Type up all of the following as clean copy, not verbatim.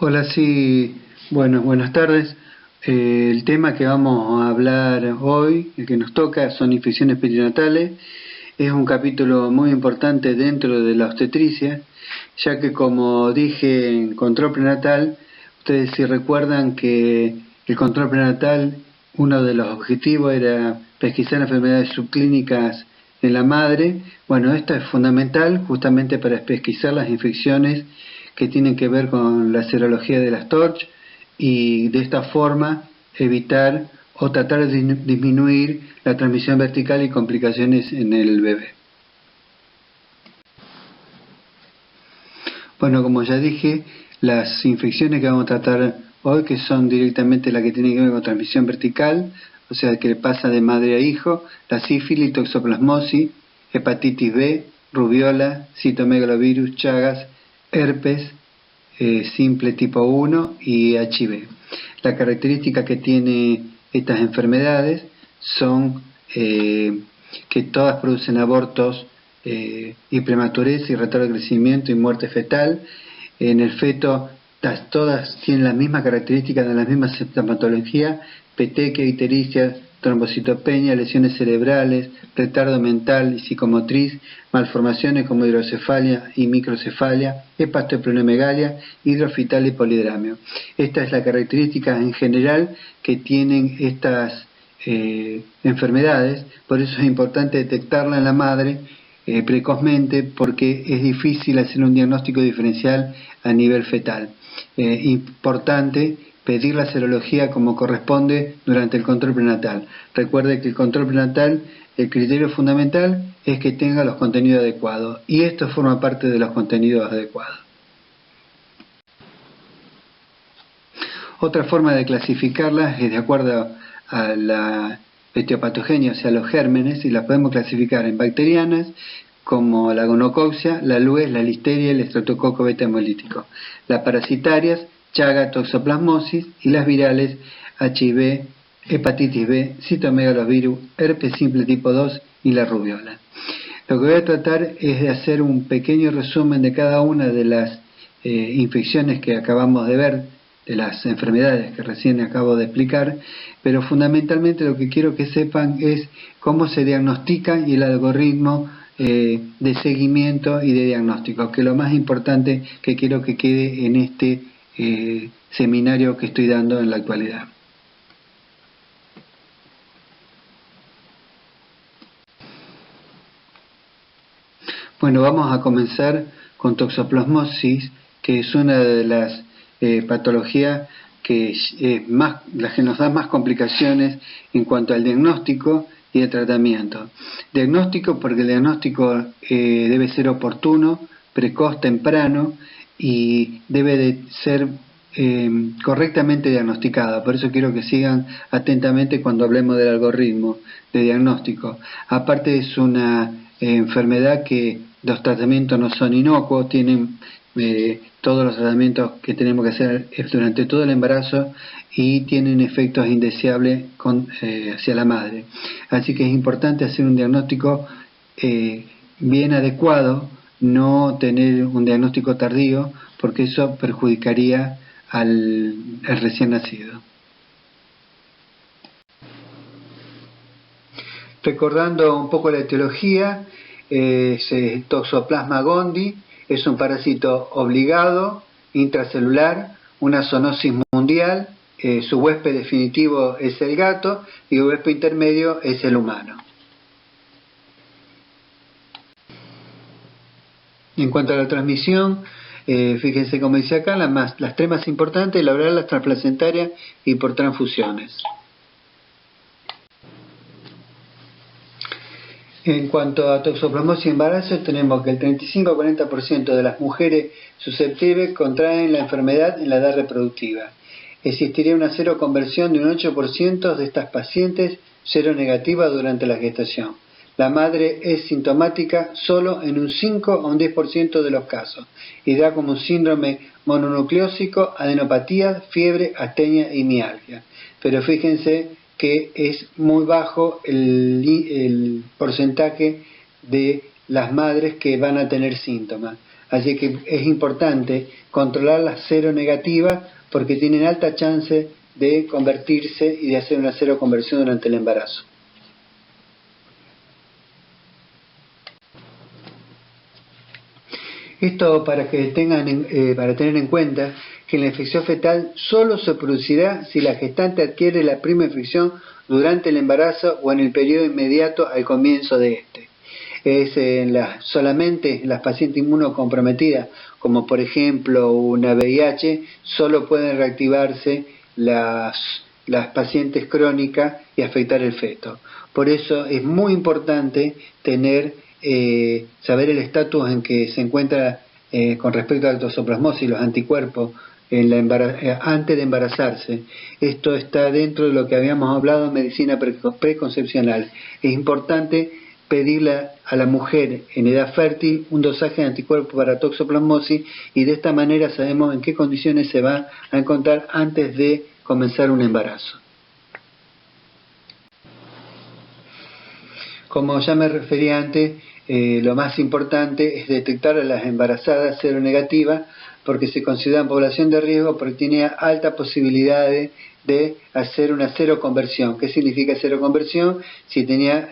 Hola, sí, bueno, buenas tardes. El tema que vamos a hablar hoy, el que nos toca, son infecciones perinatales. Es un capítulo muy importante dentro de la obstetricia, ya que como dije en control prenatal, ustedes si recuerdan que el control prenatal, uno de los objetivos era pesquisar enfermedades subclínicas en la madre. Bueno, esto es fundamental justamente para pesquisar las infecciones que tienen que ver con la serología de las TORCH y de esta forma evitar o tratar de disminuir la transmisión vertical y complicaciones en el bebé. Bueno, como ya dije, las infecciones que vamos a tratar hoy, que son directamente las que tienen que ver con transmisión vertical, o sea, que pasa de madre a hijo, la sífilis, toxoplasmosis, hepatitis B, rubiola, citomegalovirus, Chagas, herpes, simple tipo 1 y HIV. La característica que tiene estas enfermedades son que todas producen abortos y prematurez y retardo de crecimiento y muerte fetal. En el feto todas tienen las mismas características, de las mismas sintomatologías: petequia, ictericia, trombocitopenia, lesiones cerebrales, retardo mental y psicomotriz, malformaciones como hidrocefalia y microcefalia, hepatoesplenomegalia, hidrofitalia y polidramio. Esta es la característica en general que tienen estas enfermedades. Por eso es importante detectarla en la madre precozmente, porque es difícil hacer un diagnóstico diferencial a nivel fetal. Importante pedir la serología como corresponde durante el control prenatal. Recuerde que el control prenatal, el criterio fundamental es que tenga los contenidos adecuados, y esto forma parte de los contenidos adecuados. Otra forma de clasificarlas es de acuerdo a la etiopatogenia, o sea, los gérmenes, y las podemos clasificar en bacterianas, como la gonococcus, la lues, la listeria, el estreptococo beta hemolítico; las parasitarias, Chaga, toxoplasmosis; y las virales, HIV, hepatitis B, citomegalovirus, herpes simple tipo 2 y la rubiola. Lo que voy a tratar es de hacer un pequeño resumen de cada una de las infecciones que acabamos de ver, de las enfermedades que recién acabo de explicar, pero fundamentalmente lo que quiero que sepan es cómo se diagnostica y el algoritmo de seguimiento y de diagnóstico, que es lo más importante que quiero que quede en este seminario que estoy dando en la actualidad. Bueno, vamos a comenzar con toxoplasmosis, que es una de las patologías que las que nos da más complicaciones en cuanto al diagnóstico y el tratamiento. Diagnóstico, porque el diagnóstico debe ser oportuno, precoz, temprano, y debe de ser correctamente diagnosticada. Por eso quiero que sigan atentamente cuando hablemos del algoritmo de diagnóstico. Aparte, es una enfermedad que los tratamientos no son inocuos, tienen todos los tratamientos que tenemos que hacer durante todo el embarazo, y tienen efectos indeseables hacia la madre. Así que es importante hacer un diagnóstico bien adecuado, no tener un diagnóstico tardío, porque eso perjudicaría al recién nacido. Recordando un poco la etiología, Toxoplasma gondii es un parásito obligado, intracelular, una zoonosis mundial. Su huésped definitivo es el gato y el huésped intermedio es el humano. En cuanto a la transmisión, fíjense como dice acá, las tres más importantes: la oral, la transplacentaria y por transfusiones. En cuanto a toxoplasmosis y embarazo, tenemos que el 35-40% de las mujeres susceptibles contraen la enfermedad en la edad reproductiva. Existiría una seroconversión de un 8% de estas pacientes seronegativa durante la gestación. La madre es sintomática solo en un 5 o un 10% de los casos, y da como un síndrome mononucleósico, adenopatía, fiebre, astenia y mialgia. Pero fíjense que es muy bajo el porcentaje de las madres que van a tener síntomas. Así que es importante controlar las seronegativas porque tienen alta chance de convertirse y de hacer una seroconversión durante el embarazo. Esto para que para tener en cuenta que la infección fetal solo se producirá si la gestante adquiere la prima infección durante el embarazo o en el periodo inmediato al comienzo de este. Solamente las pacientes inmunocomprometidas, como por ejemplo una VIH, solo pueden reactivarse las pacientes crónicas y afectar el feto. Por eso es muy importante saber el estatus en que se encuentra con respecto a la toxoplasmosis y los anticuerpos antes de embarazarse. Esto está dentro de lo que habíamos hablado en medicina preconcepcional. Es importante pedirle a la mujer en edad fértil un dosaje de anticuerpos para toxoplasmosis y de esta manera sabemos en qué condiciones se va a encontrar antes de comenzar un embarazo. Como ya me refería antes, lo más importante es detectar a las embarazadas seronegativas porque se consideran población de riesgo porque tiene altas posibilidades de hacer una seroconversión. ¿Qué significa seroconversión? Si tenía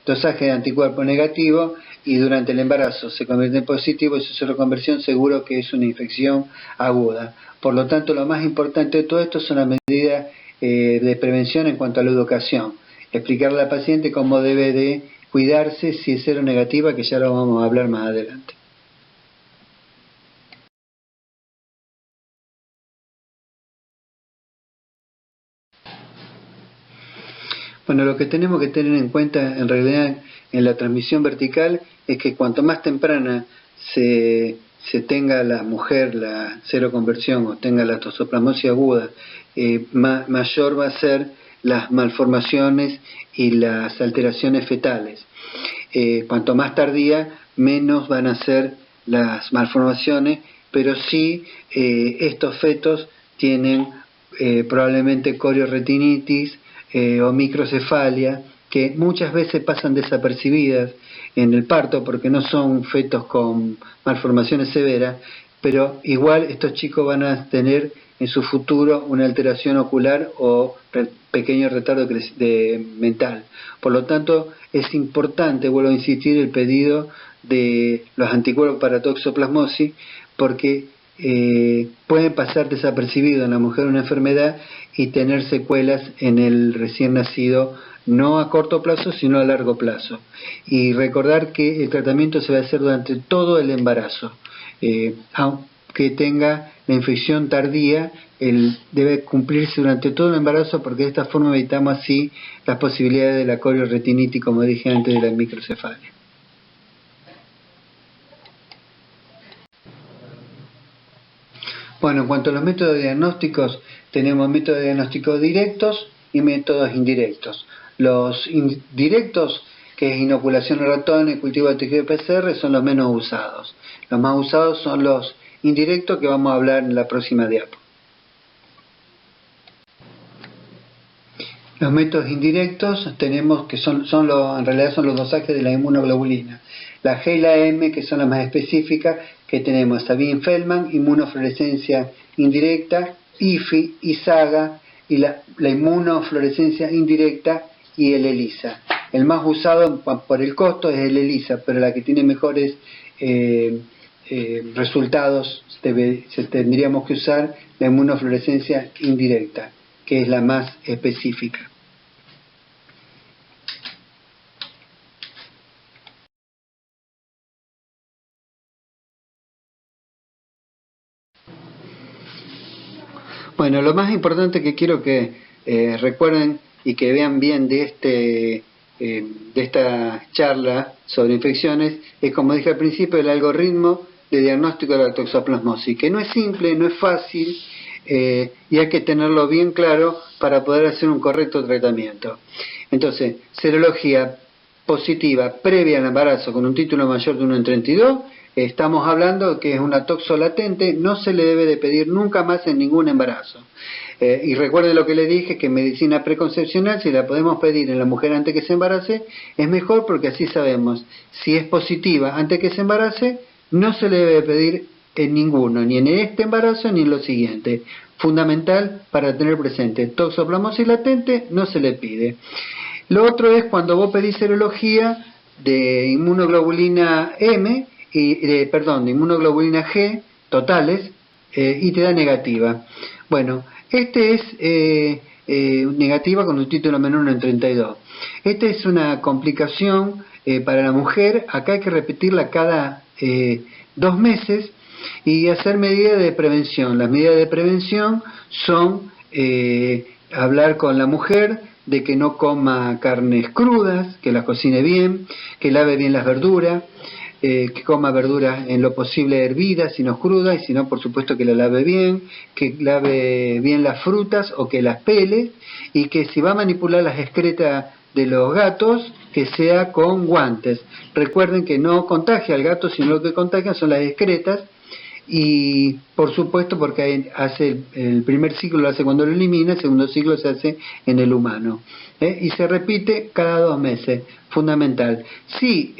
dosaje de anticuerpo negativo y durante el embarazo se convierte en positivo, esa seroconversión seguro que es una infección aguda. Por lo tanto, lo más importante de todo esto son las medidas de prevención en cuanto a la educación. Explicarle a la paciente cómo debe de cuidarse si es seronegativa, que ya lo vamos a hablar más adelante. Bueno, lo que tenemos que tener en cuenta en realidad en la transmisión vertical es que cuanto más temprana se tenga la mujer la seroconversión o tenga la toxoplasmosis aguda, mayor va a ser las malformaciones y las alteraciones fetales. Cuanto más tardía, menos van a ser las malformaciones, pero sí estos fetos tienen probablemente corioretinitis o microcefalia, que muchas veces pasan desapercibidas en el parto porque no son fetos con malformaciones severas, pero igual estos chicos van a tener en su futuro una alteración ocular o pequeño retardo mental. Por lo tanto, es importante, vuelvo a insistir, el pedido de los anticuerpos para toxoplasmosis porque pueden pasar desapercibidos en la mujer una enfermedad y tener secuelas en el recién nacido, no a corto plazo sino a largo plazo. Y recordar que el tratamiento se va a hacer durante todo el embarazo, aunque tenga la infección tardía, debe cumplirse durante todo el embarazo porque de esta forma evitamos así las posibilidades de la corioretinitis, como dije antes, de la microcefalia. Bueno, en cuanto a los métodos diagnósticos, tenemos métodos diagnósticos directos y métodos indirectos. Los directos, que es inoculación de ratones y cultivo de tejido PCR, son los menos usados. Los más usados son los indirectos, que vamos a hablar en la próxima diapo. Los métodos indirectos tenemos que en realidad son los dosajes de la inmunoglobulina. La G y la M, que son las más específicas, que tenemos Sabin-Feldman, inmunofluorescencia indirecta, IFI, ISAGA, y la inmunofluorescencia indirecta y el ELISA. El más usado por el costo es el ELISA, pero la que tiene mejores resultados tendríamos que usar la inmunofluorescencia indirecta, que es la más específica. Bueno, lo más importante que quiero que recuerden y que vean bien de esta charla sobre infecciones es, como dije al principio, el algoritmo de diagnóstico de la toxoplasmosis, que no es simple, no es fácil y hay que tenerlo bien claro para poder hacer un correcto tratamiento. Entonces, serología positiva previa al embarazo con un título mayor de 1 en 32, estamos hablando que es una toxo latente, no se le debe de pedir nunca más en ningún embarazo. Y recuerden lo que le dije, que en medicina preconcepcional, si la podemos pedir en la mujer antes que se embarace, es mejor porque así sabemos si es positiva antes que se embarace, no se le debe pedir en ninguno, ni en este embarazo ni en lo siguiente. Fundamental para tener presente, toxoplasmosis latente no se le pide. Lo otro es cuando vos pedís serología de inmunoglobulina M, de inmunoglobulina G totales, y te da negativa. Bueno, este es negativa con un título menor en 32. Esta es una complicación para la mujer. Acá hay que repetirla cada 2 meses y hacer medidas de prevención. Las medidas de prevención son hablar con la mujer de que no coma carnes crudas, que las cocine bien, que lave bien las verduras, que coma verduras en lo posible hervidas, si no crudas, y si no, por supuesto que la lave bien, que lave bien las frutas o que las pele, y que si va a manipular las excretas de los gatos, que sea con guantes. Recuerden que no contagia al gato, sino lo que contagia son las excretas, y por supuesto porque hace el primer ciclo lo hace cuando lo elimina, el segundo ciclo se hace en el humano, y se repite cada 2 meses, fundamental. Si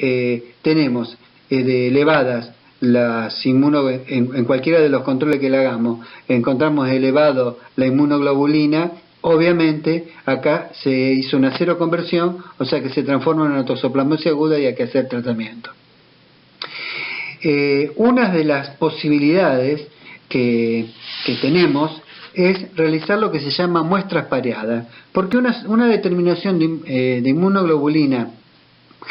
tenemos de elevadas las en cualquiera de los controles que le hagamos, encontramos elevado la inmunoglobulina, obviamente acá se hizo una seroconversión, o sea que se transforma en una toxoplasmosis aguda y hay que hacer tratamiento. Una de las posibilidades que tenemos es realizar lo que se llama muestras pareadas, porque una determinación de inmunoglobulina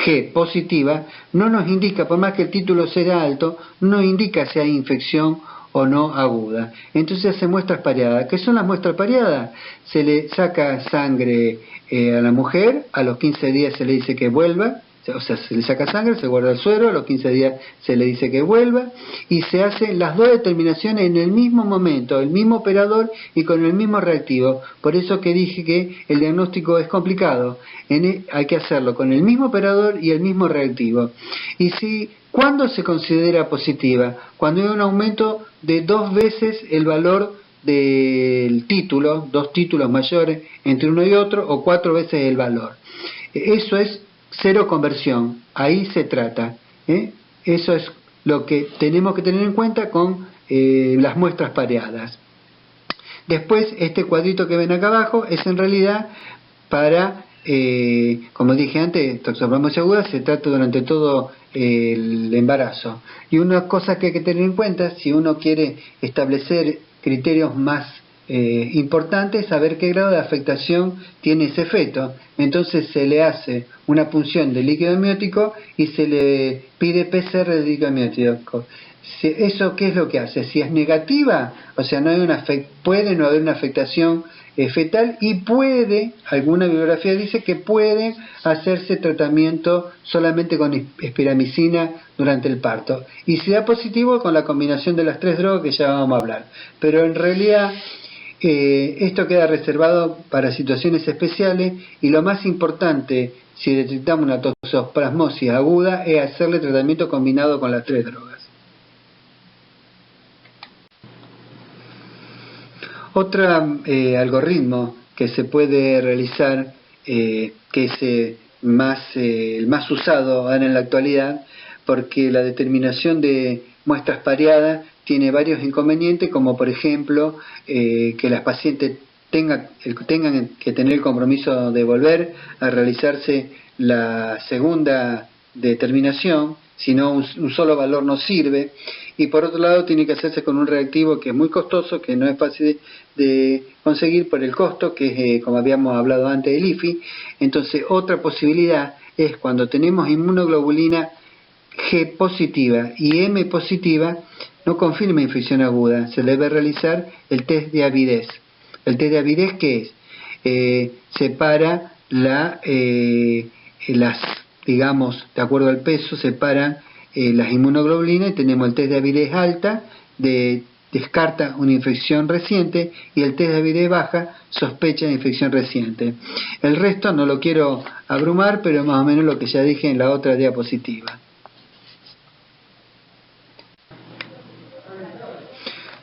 G positiva no nos indica, por más que el título sea alto, no nos indica si hay infección o no aguda. Entonces hace muestras pareadas. ¿Qué son las muestras pareadas? Se le saca sangre a la mujer, a los 15 días se le dice que vuelva, o sea, se le saca sangre, se guarda el suero, a los 15 días se le dice que vuelva, y se hacen las 2 determinaciones en el mismo momento, el mismo operador y con el mismo reactivo. Por eso que dije que el diagnóstico es complicado, hay que hacerlo con el mismo operador y el mismo reactivo. Y ¿cuándo se considera positiva? Cuando hay un aumento de 2 veces el valor del título, 2 títulos mayores entre uno y otro, o 4 veces el valor. Eso es seroconversión, ahí se trata. Eso es lo que tenemos que tener en cuenta con las muestras pareadas. Después, este cuadrito que ven acá abajo es en realidad para, como dije antes, toxoplasmosis aguda se trata durante todo el embarazo. Y una cosa que hay que tener en cuenta, si uno quiere establecer criterios más importante, saber qué grado de afectación tiene ese feto. Entonces se le hace una punción de líquido amniótico y se le pide PCR de líquido amniótico. ¿Eso qué es lo que hace? Si es negativa, o sea, puede no haber una afectación fetal, y alguna bibliografía dice que puede hacerse tratamiento solamente con espiramicina durante el parto. Y si da positivo, con la combinación de las 3 drogas que ya vamos a hablar. Pero en realidad esto queda reservado para situaciones especiales, y lo más importante si detectamos una toxoplasmosis aguda es hacerle tratamiento combinado con las 3 drogas. Otro algoritmo que se puede realizar, que es el más usado ahora en la actualidad, porque la determinación de muestras pareadas tiene varios inconvenientes, como por ejemplo que las pacientes tengan que tener el compromiso de volver a realizarse la segunda determinación, si no un solo valor no sirve, y por otro lado tiene que hacerse con un reactivo que es muy costoso, que no es fácil de conseguir por el costo, que es como habíamos hablado antes del IFI. Entonces otra posibilidad es cuando tenemos inmunoglobulina G positiva y M positiva, no confirma infección aguda, se debe realizar el test de avidez. ¿El test de avidez qué es? Separa digamos, de acuerdo al peso, separan las inmunoglobulinas, y tenemos el test de avidez alta, descarta una infección reciente, y el test de avidez baja sospecha de infección reciente. El resto no lo quiero abrumar, pero más o menos lo que ya dije en la otra diapositiva.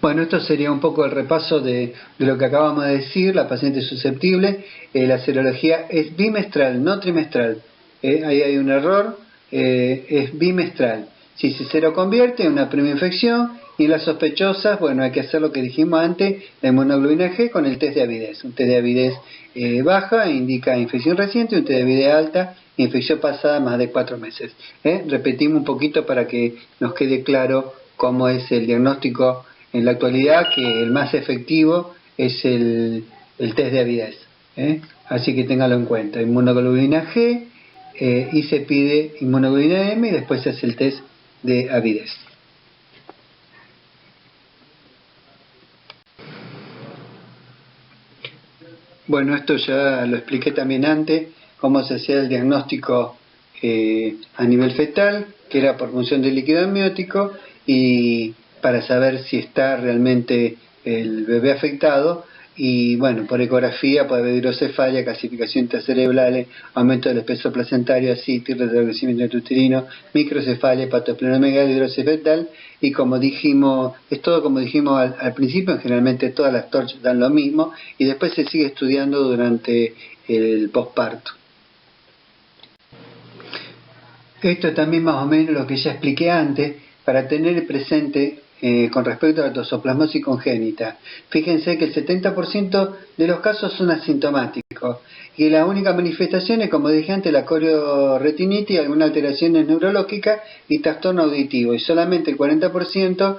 Bueno, esto sería un poco el repaso de lo que acabamos de decir. La paciente susceptible, la serología es bimestral, no trimestral. Ahí hay un error, es bimestral. Si se cero convierte en una primera infección, y en las sospechosas, bueno, hay que hacer lo que dijimos antes, la inmunoglobulina G con el test de avidez. Un test de avidez baja indica infección reciente, un test de avidez alta, infección pasada más de 4 meses. Repetimos un poquito para que nos quede claro cómo es el diagnóstico en la actualidad, que el más efectivo es el test de avidez. Así que téngalo en cuenta, inmunoglobulina G, y se pide inmunoglobulina M y después se hace el test de avidez. Bueno, esto ya lo expliqué también antes, cómo se hacía el diagnóstico a nivel fetal, que era por función del líquido amniótico, y para saber si está realmente el bebé afectado, y bueno, por ecografía puede haber hidrocefalia, calcificación intracerebrales, aumento del espesor placentario, asitis, retrocrecimiento intrauterino, microcefalia, hepatosplenomegalia, hidrosis fetal, y como dijimos, es todo como dijimos al principio, generalmente todas las torchas dan lo mismo, y después se sigue estudiando durante el posparto. Esto también más o menos lo que ya expliqué antes, para tener presente con respecto a la toxoplasmosis congénita. Fíjense que el 70% de los casos son asintomáticos y la única manifestación es, como dije antes, la corioretinitis, alguna alteración neurológica y trastorno auditivo, y solamente el 40%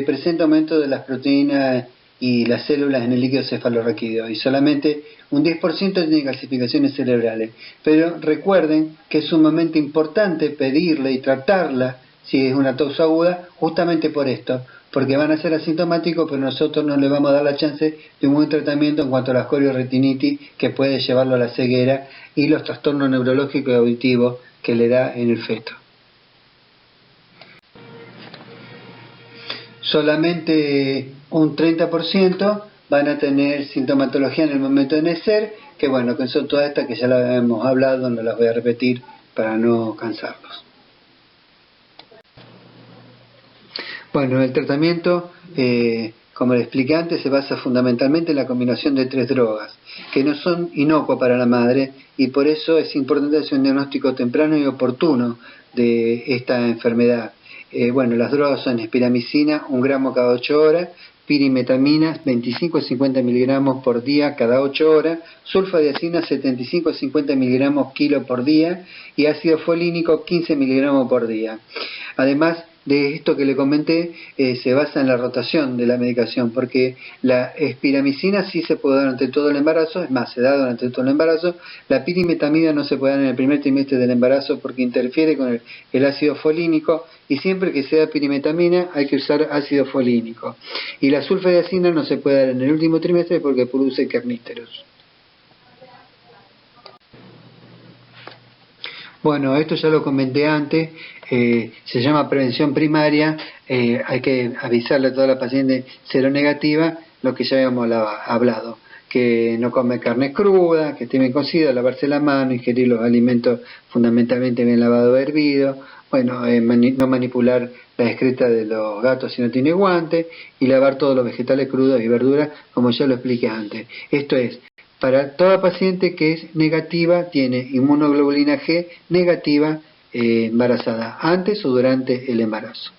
presenta aumento de las proteínas y las células en el líquido cefalorraquídeo, y solamente un 10% tiene calcificaciones cerebrales. Pero recuerden que es sumamente importante pedirle y tratarla si es una tos aguda, justamente por esto, porque van a ser asintomáticos, pero nosotros no le vamos a dar la chance de un buen tratamiento en cuanto a la corioretinitis, que puede llevarlo a la ceguera, y los trastornos neurológicos y auditivos que le da en el feto. Solamente un 30% van a tener sintomatología en el momento de nacer, que bueno, que son todas estas que ya las hemos hablado, no las voy a repetir para no cansarlos. Bueno, el tratamiento, como les expliqué antes, se basa fundamentalmente en la combinación de 3 drogas, que no son inocuas para la madre, y por eso es importante hacer un diagnóstico temprano y oportuno de esta enfermedad. Bueno, las drogas son espiramicina, 1 gramo cada 8 horas, pirimetamina, 25 a 50 miligramos por día cada 8 horas, sulfadiazina, 75 a 50 miligramos kilo por día, y ácido folínico, 15 miligramos por día. Además de esto que le comenté, se basa en la rotación de la medicación, porque la espiramicina sí se puede dar durante todo el embarazo, es más, se da durante todo el embarazo. La pirimetamina no se puede dar en el primer trimestre del embarazo porque interfiere con el ácido folínico, y siempre que sea pirimetamina hay que usar ácido folínico. Y la sulfadiazina no se puede dar en el último trimestre porque produce carnísteros. Bueno, esto ya lo comenté antes, se llama prevención primaria, hay que avisarle a toda la paciente seronegativa lo que ya habíamos hablado, que no come carne cruda, que esté bien cocida, lavarse la mano, ingerir los alimentos fundamentalmente bien lavados o hervidos, bueno, no manipular la excreta de los gatos si no tiene guantes, y lavar todos los vegetales crudos y verduras, como ya lo expliqué antes. Esto es, para toda paciente que es negativa, tiene inmunoglobulina G negativa embarazada, antes o durante el embarazo.